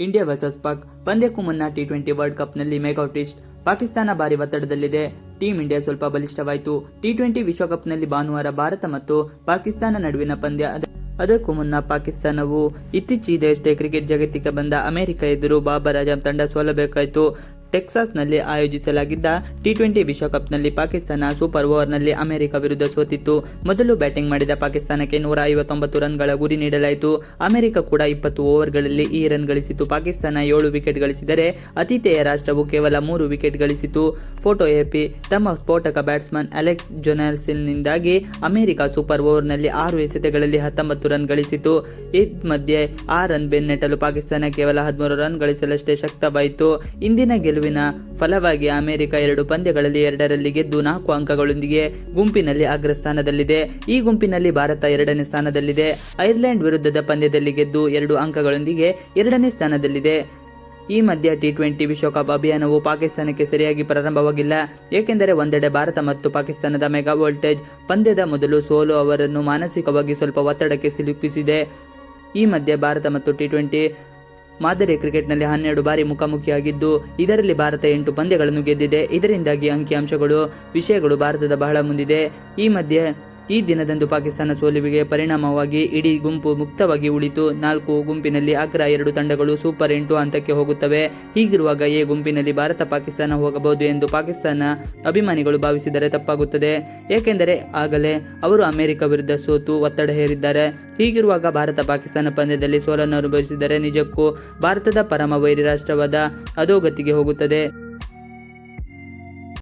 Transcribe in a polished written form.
India versus Pak ಪಂದ್ಯಕ್ಕೂ ಮುನ್ನ ಟಿ20 ವರ್ಲ್ಡ್ ಕಪ್ನಲ್ಲಿ ಮೆಗಾ ಟ್ವಿಸ್ಟ್. ಪಾಕಿಸ್ತಾನ ಭಾರಿ ಒತ್ತಡದಲ್ಲಿದೆ. ಟೀಂ ಇಂಡಿಯಾ ಸ್ವಲ್ಪ ಬಲಿಷ್ಠವಾಯಿತು. ಟಿ20 ವಿಶ್ವಕಪ್ನಲ್ಲಿ ಭಾನುವಾರ ಭಾರತ ಮತ್ತು ಪಾಕಿಸ್ತಾನ ನಡುವಿನ ಪಂದ್ಯ. ಅದಕ್ಕೂ ಮುನ್ನ ಪಾಕಿಸ್ತಾನವು ಇತ್ತೀಚೆಗಷ್ಟೇ ಕ್ರಿಕೆಟ್ ಜಗತ್ತಿಗೆ ಬಂದ ಅಮೆರಿಕ ಎದುರು ಬಾಬರ್ ಆಜಮ್ ತಂಡ ಸೋಲಬೇಕಾಯಿತು. ಟೆಕ್ಸಾಸ್ನಲ್ಲಿ ಆಯೋಜಿಸಲಾಗಿದ್ದ ಟಿ20 ವಿಶ್ವಕಪ್ನಲ್ಲಿ ಪಾಕಿಸ್ತಾನ ಸೂಪರ್ ಓವರ್ನಲ್ಲಿ ಅಮೆರಿಕ ವಿರುದ್ಧ ಸೋತಿತ್ತು. ಮೊದಲು ಬ್ಯಾಟಿಂಗ್ ಮಾಡಿದ ಪಾಕಿಸ್ತಾನಕ್ಕೆ 159 ರನ್ಗಳ ಗುರಿ ನೀಡಲಾಯಿತು. ಅಮೆರಿಕ ಕೂಡ 20 ಓವರ್ಗಳಲ್ಲಿ ಈ ರನ್ ಗಳಿಸಿತು. ಪಾಕಿಸ್ತಾನ 7 ವಿಕೆಟ್ ಗಳಿಸಿದರೆ ಆತಿಥೇಯ ರಾಷ್ಟ್ರವು ಕೇವಲ 3 ವಿಕೆಟ್ ಗಳಿಸಿತು. ಫೋಟೋ ಎಪಿ ತಮ್ಮ ಸ್ಫೋಟಕ ಬ್ಯಾಟ್ಸ್ಮನ್ ಅಲೆಕ್ಸ್ ಜೊನಾಲ್ಸನ್ನಿಂದಾಗಿ ಅಮೆರಿಕ ಸೂಪರ್ ಓವರ್ನಲ್ಲಿ 6 ಎಸೆತಗಳಲ್ಲಿ 19 ರನ್ ಗಳಿಸಿತು. ಈ ಮಧ್ಯೆ ಆ ರನ್ ಬೆನ್ನಟ್ಟಲು ಪಾಕಿಸ್ತಾನ ಕೇವಲ 13 ರನ್ ಗಳಿಸಲಷ್ಟೇ ಶಕ್ತವಾಯಿತು. ಇಂದಿನ ಗೆಲುವಿನ ಫಲವಾಗಿ ಅಮೆರಿಕ 2 ಪಂದ್ಯಗಳಲ್ಲಿ 2ರಲ್ಲಿ ಗೆದ್ದು 4 ಅಂಕಗಳೊಂದಿಗೆ ಗುಂಪಿನಲ್ಲಿ ಅಗ್ರಸ್ಥಾನದಲ್ಲಿದೆ. ಈ ಗುಂಪಿನಲ್ಲಿ ಭಾರತ 2ನೇ ಸ್ಥಾನದಲ್ಲಿದೆ. ಐರ್ಲೆಂಡ್ ವಿರುದ್ಧದ ಪಂದ್ಯದಲ್ಲಿ ಗೆದ್ದು 2 ಅಂಕಗಳೊಂದಿಗೆ 2ನೇ ಸ್ಥಾನದಲ್ಲಿದೆ. ಈ ಮಧ್ಯ ಟಿ20 ವಿಶ್ವಕಪ್ ಅಭಿಯಾನವು ಪಾಕಿಸ್ತಾನಕ್ಕೆ ಸರಿಯಾಗಿ ಪ್ರಾರಂಭವಾಗಿಲ್ಲ. ಏಕೆಂದರೆ ಒಂದೆಡೆ ಭಾರತ ಮತ್ತು ಪಾಕಿಸ್ತಾನದ ಮೆಗಾ ವೋಲ್ಟೇಜ್ ಪಂದ್ಯದ ಮೊದಲು ಸೋಲು ಅವರನ್ನು ಮಾನಸಿಕವಾಗಿ ಸ್ವಲ್ಪ ಒತ್ತಡಕ್ಕೆ ಸಿಲುಕಿಸಿದೆ. ಈ ಮಧ್ಯೆ ಭಾರತ ಮತ್ತು ಟಿ20 ಮಾದರಿ ಕ್ರಿಕೆಟ್ನಲ್ಲಿ 12 ಬಾರಿ ಮುಖಾಮುಖಿಯಾಗಿದ್ದು ಇದರಲ್ಲಿ ಭಾರತ 8 ಪಂದ್ಯಗಳನ್ನು ಗೆದ್ದಿದೆ. ಇದರಿಂದಾಗಿ ಅಂಕಿಅಂಶಗಳು ವಿಷಯಗಳು ಭಾರತದ ಬಹಳ ಮುಂದಿದೆ. ಈ ಮಧ್ಯೆ ಈ ದಿನದಂದು ಪಾಕಿಸ್ತಾನ ಸೋಲುವಿಗೆ ಪರಿಣಾಮವಾಗಿ ಇಡೀ ಗುಂಪು ಮುಕ್ತವಾಗಿ ಉಳಿತು. 4 ಗುಂಪಿನಲ್ಲಿ ಅಗ್ರ 2 ತಂಡಗಳು ಸೂಪರ್ 8 ಹಂತಕ್ಕೆ ಹೋಗುತ್ತವೆ. ಹೀಗಿರುವಾಗ ಎ ಗುಂಪಿನಲ್ಲಿ ಭಾರತ ಪಾಕಿಸ್ತಾನ ಹೋಗಬಹುದು ಎಂದು ಪಾಕಿಸ್ತಾನ ಅಭಿಮಾನಿಗಳು ಭಾವಿಸಿದರೆ ತಪ್ಪಾಗುತ್ತದೆ. ಏಕೆಂದರೆ ಆಗಲೇ ಅವರು ಅಮೆರಿಕ ವಿರುದ್ಧ ಸೋತು ಒತ್ತಡ ಹೇರಿದ್ದಾರೆ. ಹೀಗಿರುವಾಗ ಭಾರತ ಪಾಕಿಸ್ತಾನ ಪಂದ್ಯದಲ್ಲಿ ಸೋಲನ್ನು ಅನುಭವಿಸಿದರೆ ನಿಜಕ್ಕೂ ಭಾರತದ ಪರಮ ವೈರಿ ರಾಷ್ಟ್ರವಾದ ಅಧೋಗತಿಗೆ ಹೋಗುತ್ತದೆ.